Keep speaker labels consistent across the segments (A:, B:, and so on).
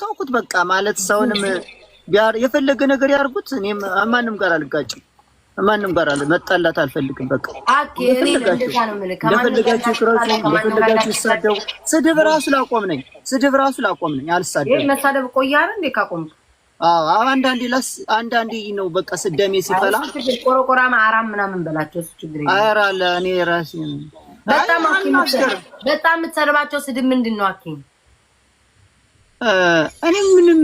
A: ተውኩት በቃ ማለት ሰውንም ቢያር የፈለገ ነገር ያርጉት። እኔም ማንንም ጋር አልጋጭም፣ ማንንም ጋር መጣላት አልፈልግም። በቃ
B: አኬ እኔ እንደዛ ነው ማለት
A: ለፈለጋችሁ ክራሱ ለፈለጋችሁ ይሳደው። ስድብ ራሱ ላቆም ነኝ፣ ስድብ ራሱ ላቆም ነኝ፣ አልሳደብም።
B: ይሄ መሳደብ ቆያረ እንዴ ካቆም?
A: አዎ አንዳንዴ ነው በቃ ስደሜ ሲፈላ
B: ቆረቆራማ አራም ምናምን በላቸው እሱ ችግር የለም።
A: ኧረ አለ እኔ ራሴ
B: በጣም የምትሰድባቸው ስድብ ምንድን ነው አኬ?
A: እኔ ምንም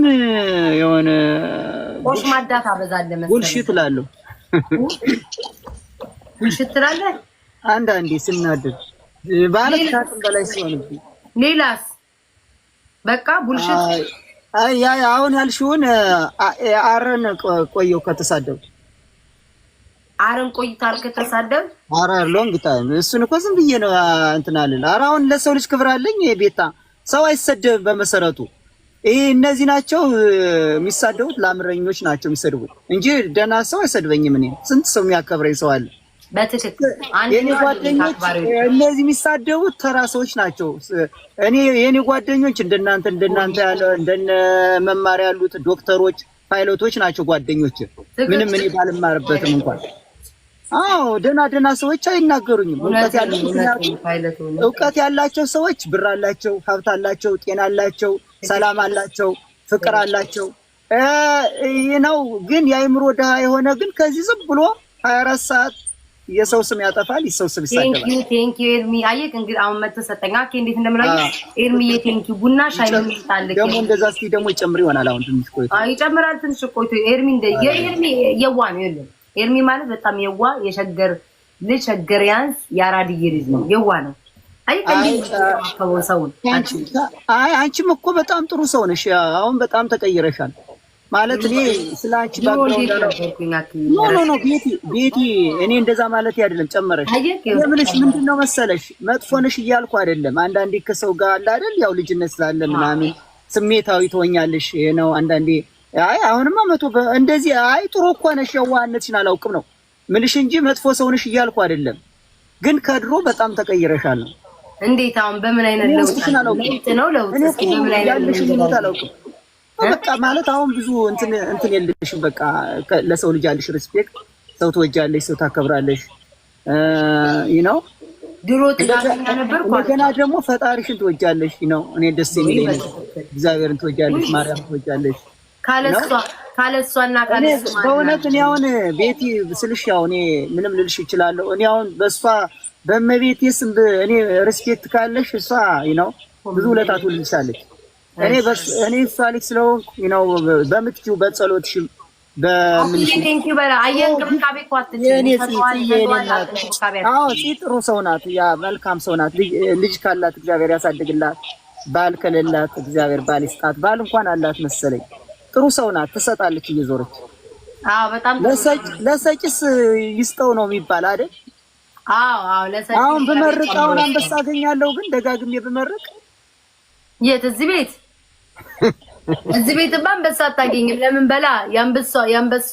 A: የሆነ
B: ቆሽ ማዳት አበዛለ መሰለኝ።
A: ቡልሺት እላለሁ።
B: ቡልሺት ትላለህ?
A: አንዳንዴ ስናደድ ማለት ታጥም በላይ ሲሆንብኝ።
B: ሌላስ? በቃ ቡልሺት
A: ያ አሁን ያልሽውን አረን ቆየው ከተሳደብ
B: አረን ቆይታል ከተሳደብ
A: አረ ሎንግ ታይም እሱን እኮ ዝም ብዬ ነው እንትን አለን። ኧረ አሁን ለሰው ልጅ ክብር አለኝ። ቤታ ሰው አይሰደብም በመሰረቱ። ይሄ እነዚህ ናቸው የሚሳደቡት፣ ለአምረኞች ናቸው የሚሰድቡት እንጂ ደህና ሰው አይሰድበኝም። እኔ ስንት ሰው የሚያከብረኝ ሰው አለ።
B: በትክክል
A: የኔ ጓደኞች እነዚህ የሚሳደቡት ተራ ሰዎች ናቸው። የኔ ጓደኞች እንደናንተ ያለ እንደነ መማር ያሉት ዶክተሮች፣ ፓይሎቶች ናቸው ጓደኞች። ምንም እኔ ባልማርበትም እንኳን አዎ ደህና ሰዎች አይናገሩኝም። እውቀት ያላቸው ሰዎች ብር አላቸው፣ ሀብት አላቸው፣ ጤና አላቸው፣ ሰላም አላቸው፣ ፍቅር አላቸው። ነው ግን የአይምሮ ድሃ የሆነ ግን ከዚህ ዝም ብሎ 24 ሰዓት የሰው ስም ያጠፋል፣ የሰው ስም ይሳደባል።
B: ቴንክ ዩ ኤርሚ። አየህ እንግዲህ አሁን መተሰጠኛ እንዴት እንደምናይ ኤርሚ ቴንክ ዩ። ቡና ሻይ ምን ይጣልክ
A: ደግሞ እንደዛ እስኪ ደግሞ ይጨምር ይሆናል። አሁን ትንሽ ቆይቶ
B: ይጨምራል። ትንሽ ቆይቶ ኤርሚ የኤርሚ የዋ ነው የለም። ኤርሚ ማለት በጣም የዋ የሸገር ልጅ ሸገሪያንስ ያራድዬ ልጅ ነው። የዋ ነው።
A: አንቺም እኮ በጣም ጥሩ ሰው ነሽ። አሁን በጣም ተቀይረሻል ማለት እኔ ስላንቺ ባክግራውንድ ቤቲ እኔ እንደዛ ማለት አይደለም። ጨመረሽ ለምንሽ ምንድነው መሰለሽ መጥፎ ነሽ እያልኩ አይደለም። አንዳንዴ ከሰው ጋር አለ አይደል ያው ልጅነት ስላለ ምናምን ስሜታዊ ትሆኛለሽ ነው አንዳንዴ። አሁንማ መቶ እንደዚህ ጥሩ እኮ ነሽ የዋህነትሽን አላውቅም ነው ምንሽ እንጂ መጥፎ ሰው ነሽ እያልኩ አይደለም። ግን ከድሮ በጣም ተቀይረሻል ነው።
B: እንዴት አሁን በምን አይነት ለውጥ ነው? ለውጥ እስኪ በምን አይነት
A: ለውጥ አላውቅም። በቃ ማለት አሁን ብዙ እንትን የለሽም። በቃ ለሰው ልጅ ያለሽ ሪስፔክት፣ ሰው ትወጃለሽ፣ ሰው ታከብራለሽ። ነው
B: ድሮ ጥጋኛ ነበር እኮ
A: ገና ደግሞ ፈጣሪሽን ትወጃለሽ። ነው እኔ ደስ የሚለኝ እግዚአብሔርን ትወጃለሽ፣ ማርያም ትወጃለሽ። ካለሷና ካለሷ በእውነት እኔ አሁን ቤቲ ስልሽ ያው እኔ ምንም ልልሽ እችላለሁ። እኔ አሁን በሷ በመቤቴ ስም እኔ ሪስፔክት ካለሽ እሷ ነው ብዙ ውለታ ትውልልሻለች። እኔ እሷ ልጅ ስለሆንኩ ነው በምትችው በጸሎትሽም በምንሽ ጥሩ ሰው ናት፣ ያ መልካም ሰው ናት። ልጅ ካላት እግዚአብሔር ያሳድግላት፣ ባል ከሌላት እግዚአብሔር ባል ይስጣት። ባል እንኳን አላት መሰለኝ። ጥሩ ሰው ናት፣ ትሰጣለች እየዞረች።
B: በጣም
A: ለሰጭስ ይስጠው ነው የሚባል አይደል?
B: ለሰጭ
A: አሁን ብመርቅ አሁን አንበሳ አገኛለሁ። ግን ደጋግሜ ብመርቅ
B: የት እዚህ ቤትማ አንበሳ አታገኝም። ለምን በላ የአንበሷ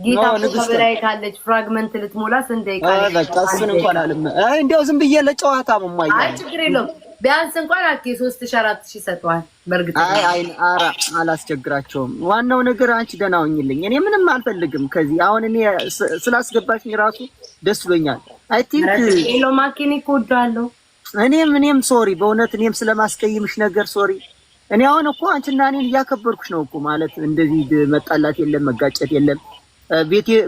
B: ጌታ ከበላይ ካለች ፍራግመንት ልትሞላ ስንት ደቂቃ
A: በቃ እሱን እንኳን አልም እንደው ዝም ብዬ ለጨዋታ መማያ
B: ችግር የለውም። ቢያንስ እንኳን 3000 4000 ሰጥቷል። በርግጥ
A: አላስቸግራቸውም። ዋናው ነገር አንቺ ደህና ሁኚልኝ። እኔ ምንም አልፈልግም ከዚህ አሁን እኔ ስላስገባሽኝ ራሱ ደስ ብሎኛል። አይ ቲንክ
B: ማኪኒ ኮዳለው
A: እኔም ሶሪ በእውነት እኔም ስለማስቀይምሽ ነገር ሶሪ። እኔ አሁን እኮ አንቺና እኔን እያከበርኩሽ ነው እኮ ማለት እንደዚህ መጣላት የለም መጋጨት የለም።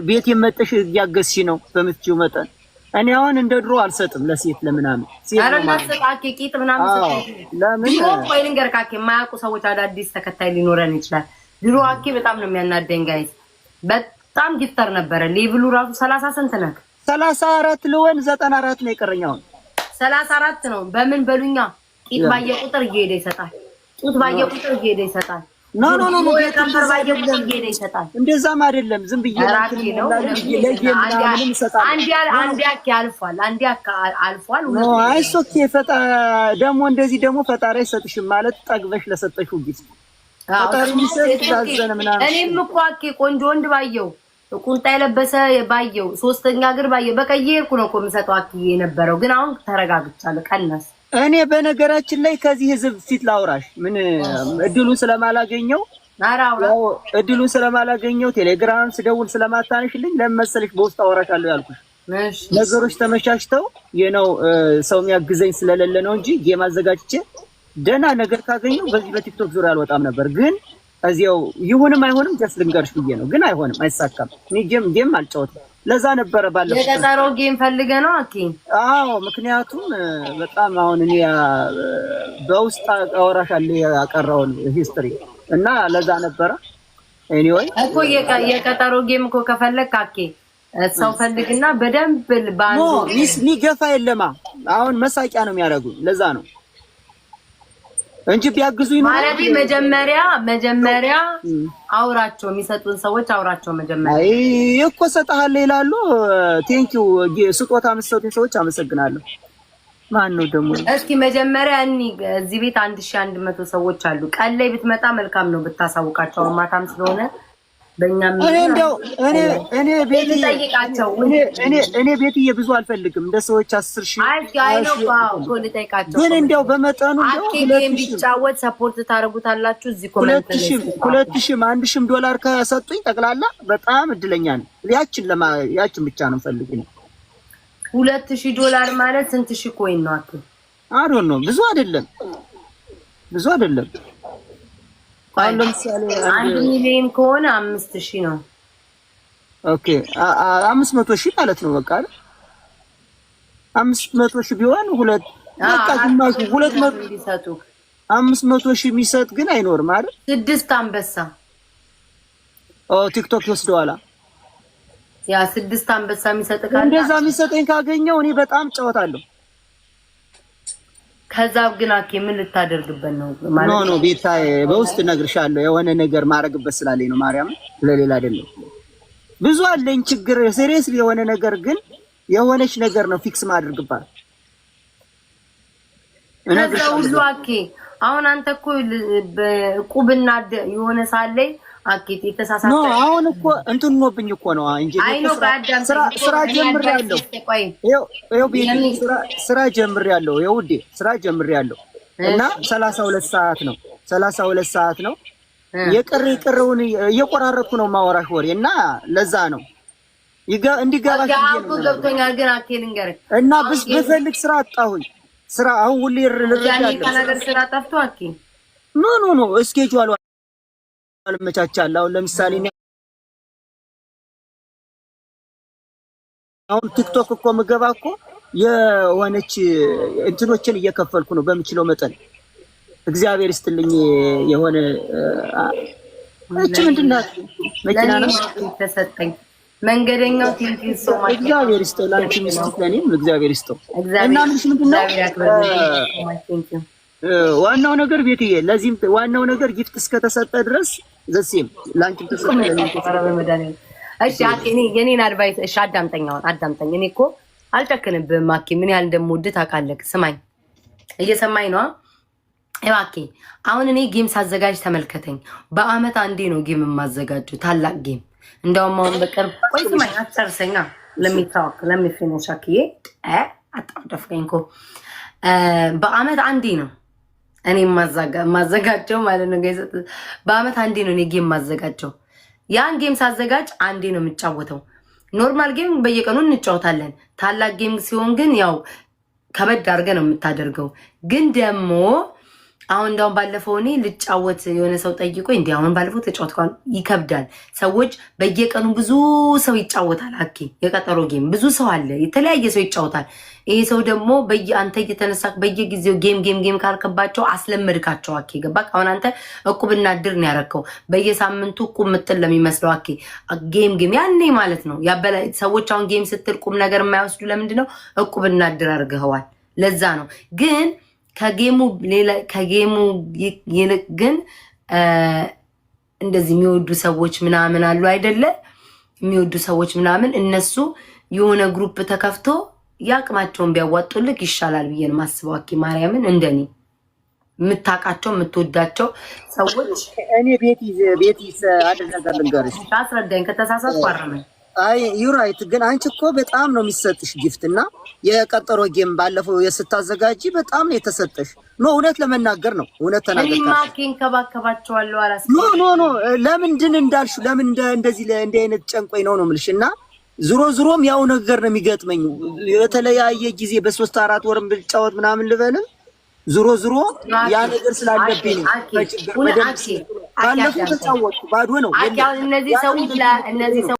A: ቤቴ መጠሽ እያገዝሽ ነው በምትችው መጠን። እኔ አሁን እንደ ድሮ አልሰጥም ለሴት ለምናምን
B: ቂጥ ምናምን ለምን ወይ ልንገርካኬ የማያውቁ ሰዎች አዳዲስ ተከታይ ሊኖረን ይችላል። ድሮ አኬ በጣም ነው የሚያናደኝ ጋይስ። በጣም ጊፍተር ነበረ። ሌቭሉ ራሱ 30 ስንት ነክ
A: 34 ልወን 94 ነው የቀረኛው
B: 34 ነው። በምን በሉኛ ቂጥ ባየ ቁጥር እየሄደ ይሰጣል። ጡት ባየ ቁጥር እየሄደ ይሰጣል።
A: ኖ
B: ከንፈር ባየ ቁጥር እየሄደ ይሰጣል።
A: እንደዛም አይደለም ዝም ብዬ
B: አንዴ አልፏል።
A: አይስ ኦኬ ፈጣ ደግሞ እንደዚህ ደግሞ ፈጣሪ አይሰጥሽም ማለት ጠግበሽ ለሰጠሽው ጊዜ ፈጣሪ የሚሰጥ ዛዘነ ምናምን።
B: እኔም እኮ አኬ ቆንጆ ወንድ ባየው ቁንጣ የለበሰ ባየው ሶስተኛ እግር ባየው በቃ እየሄድኩ ነው እኮ የምሰጠው አክዬ የነበረው። ግን አሁን ተረጋግቻለሁ። ቀነስ
A: እኔ በነገራችን ላይ ከዚህ ህዝብ ፊት ላውራሽ ምን እድሉን ስለማላገኘው እድሉን ስለማላገኘው ቴሌግራም ስደውል ስለማታነሽልኝ ለመሰለሽ በውስጥ አወራሻለሁ ያልኩሽ። ነገሮች ተመቻችተው የነው ሰው የሚያግዘኝ ስለሌለ ነው እንጂ ጌም አዘጋጅቼ ደህና ነገር ካገኘው በዚህ በቲክቶክ ዙሪያ አልወጣም ነበር። ግን እዚያው ይሁንም አይሆንም ጀስት ልንገርሽ ብዬ ነው። ግን አይሆንም፣ አይሳካም። እኔ ጌም አልጫወትም። ለዛ ነበረ ባለው
B: የቀጠሮ ጌም ፈልገ ነው አኪ።
A: አዎ ምክንያቱም በጣም አሁን እኔ በውስጥ አወራሻለሁ ያቀረውን ሂስትሪ እና ለዛ ነበረ። ኤኒዌይ
B: እኮ የቀጠሮ ጌም እኮ ከፈለክ አኪ ሰው ፈልግና በደንብ ባንዱ
A: ሚገፋ የለማ። አሁን መሳቂያ ነው የሚያደርጉኝ። ለዛ ነው እንጂ ቢያግዙኝ ነው
B: ማለት መጀመሪያ አውራቸው የሚሰጡን ሰዎች አውራቸው መጀመሪያ።
A: አይ እኮ ሰጣለሁ ይላሉ። ቴንኪው ስጦታ መስጠቱን ሰዎች አመሰግናለሁ። ማን ነው ደግሞ?
B: እስኪ መጀመሪያ እዚህ ቤት 1100 ሰዎች አሉ። ቀን ላይ ብትመጣ መልካም ነው ብታሳውቃቸው። ማታም ስለሆነ በእኛም
A: እኔ ቤትዬ ብዙ አልፈልግም። እንደ ሰዎች 10,000 ግን እንደው በመጠኑ
B: እንደው ቢጫወት ሰፖርት ታረጉታላችሁ። እዚህ ኮሜንት ላይ
A: 2,000 1,000 ዶላር ከሰጡኝ ጠቅላላ በጣም እድለኛ ነኝ። ያችን ብቻ ነው ፈልግኝ።
B: 2,000 ዶላር ማለት ስንት ሺህ ኮይን ነው?
A: አዶ ነው ብዙ አይደለም። አሁን ለምሳሌ
B: 1 ሚሊዮን ከሆነ 5,000 ነው።
A: ኦኬ 500,000 ማለት ነው። በቃ 500,000 ቢሆን በቃ ግማሹ 200
B: ቢሰጡ
A: 500,000 የሚሰጥ ግን አይኖርም አይደል?
B: 6 አንበሳ
A: ቲክቶክ ይወስደዋል።
B: ያ 6 አንበሳ የሚሰጥ ካለ
A: እንደዛ የሚሰጠኝ ካገኘው እኔ በጣም ጫወታለሁ።
B: ከዛ ግን አኬ ምን ልታደርግበት ነው ማለት
A: ነው? ቤታዬ በውስጥ እነግርሻለሁ። የሆነ ነገር ማረግበት ስላለኝ ነው። ማርያም ለሌላ አይደለም። ብዙ አለኝ ችግር ሲሪየስሊ የሆነ ነገር ግን የሆነች ነገር ነው ፊክስ ማድረግባት።
B: ከዛ ሁሉ አኬ አሁን አንተ እኮ በቁብና የሆነ ሳለኝ አኬት የተሳሳተ
A: ነው። አሁን እኮ እንትን ሆኖብኝ እኮ ነው እንጂ ስራ ጀምሬያለሁ። ስራ ጀምሬያለሁ። ውዴ ስራ ጀምሬያለሁ እና 32 ሰዓት ነው የቀረውን እየቆራረጥኩ ነው ማወራሽ ወሬ እና ለዛ ነው እንዲገባሽ
B: ገብቶኛል። ግን አኬ ልንገርህ እና
A: ብፈልግ ስራ አጣሁኝ። ስራ አሁን ሁሌ
B: ነገር ስራ ጠፍቶ አኬ
A: ኖ እስኬጁል አልመቻቻለሁ። አሁን ለምሳሌ አሁን ቲክቶክ እኮ ምገባ እኮ የሆነች እንትኖችን እየከፈልኩ ነው በምችለው መጠን። እግዚአብሔር ይስጥልኝ። የሆነ እቺ ምንድነው መኪና ነው
B: ተሰጠኝ መንገደኛው ቲንኪ ሶ ማች
A: እግዚአብሔር ይስጠው። ላንቺ ምስት ለኔም እግዚአብሔር ይስጠው። እና ምንሽ ምንድነው ዋናው ነገር ቤትዬ፣ ለዚህም ዋናው ነገር ጊፍት እስከተሰጠ ድረስ ዘሴም ላንቺ ተሰጠ ለኔ።
B: እሺ አኬ የኔን አድቫይስ እሺ አዳምጠኝ። እኔ እኮ አልጨክንብህም አኬ፣ ምን ያህል እንደምወድህ ታውቃለህ። ስማኝ፣ እየሰማኝ ነው አኬ። አሁን እኔ ጌም ሳዘጋጅ ተመልከተኝ። በአመት አንዴ ነው ጌም የማዘጋጀው፣ ታላቅ ጌም። እንደውም አሁን በቅርብ ቆይ ስማኝ፣ አትጨርሰኛ። ለሚፊኒሽ አኬ አጣደፍከኝ እኮ። በአመት አንዴ ነው እኔ ማዘጋጀው ማለት ነው። በአመት አንዴ ነው እኔ ጌም ማዘጋጀው። ያን ጌም ሳዘጋጅ አንዴ ነው የምጫወተው። ኖርማል ጌም በየቀኑ እንጫወታለን። ታላቅ ጌም ሲሆን ግን ያው ከበድ አድርገህ ነው የምታደርገው። ግን ደግሞ አሁን እንደውም ባለፈው እኔ ልጫወት የሆነ ሰው ጠይቆ እንዴ አሁን ባለፈው ተጫወትኳል። ይከብዳል። ሰዎች በየቀኑ ብዙ ሰው ይጫወታል። አኬ የቀጠሮ ጌም ብዙ ሰው አለ፣ የተለያየ ሰው ይጫወታል። ይሄ ሰው ደግሞ አንተ እየተነሳክ በየጊዜው ጌም ካልከባቸው አስለመድካቸው። አኬ ገባክ? አሁን አንተ እቁብና እድር ነው ያረከው። በየሳምንቱ እቁብ ምጥል ለሚመስለው አኬ ጌም ያኔ ማለት ነው ያበላ። ሰዎች አሁን ጌም ስትል ቁም ነገር የማይወስዱ ለምንድን ነው? እቁብና እድር አድርገዋል። ለዛ ነው። ግን ከጌሙ ይልቅ ግን እንደዚህ የሚወዱ ሰዎች ምናምን አሉ አይደለ? የሚወዱ ሰዎች ምናምን እነሱ የሆነ ግሩፕ ተከፍቶ ያቅማቸውን ቢያዋጡልክ ይሻላል ብዬ ነው የማስበው። አኬ ማርያምን እንደኔ የምታውቃቸው የምትወዳቸው ሰዎች
A: እኔ ቤቲ አንድ ነገር ልንገርሽ።
B: አስረዳኝ ከተሳሳትኩ አረመኝ።
A: አይ ዩራይት ግን አንቺ እኮ በጣም ነው የሚሰጥሽ ጊፍትና የቀጠሮ ጌም ባለፈው የስታዘጋጂ በጣም ነው የተሰጠሽ። እውነት ለመናገር ነው እውነት ተናገርኩ።
B: ማኪን ከባከባቸዋለሁ አላስ
A: ኖ ለምንድን እንዳልሽ ለምን እንደዚህ እንደ አይነት ጨንቆኝ ነው የምልሽና ዙሮም ያው ነገር ነው የሚገጥመኝ የተለያየ ጊዜ በ3 4 ወርም ብጫወት ምናምን ልበልም ዙሮ ያ ነገር ስላለብኝ ነው። ባለፈው ተጫወትኩ ባዶ ነው።
B: እነዚህ ሰዎች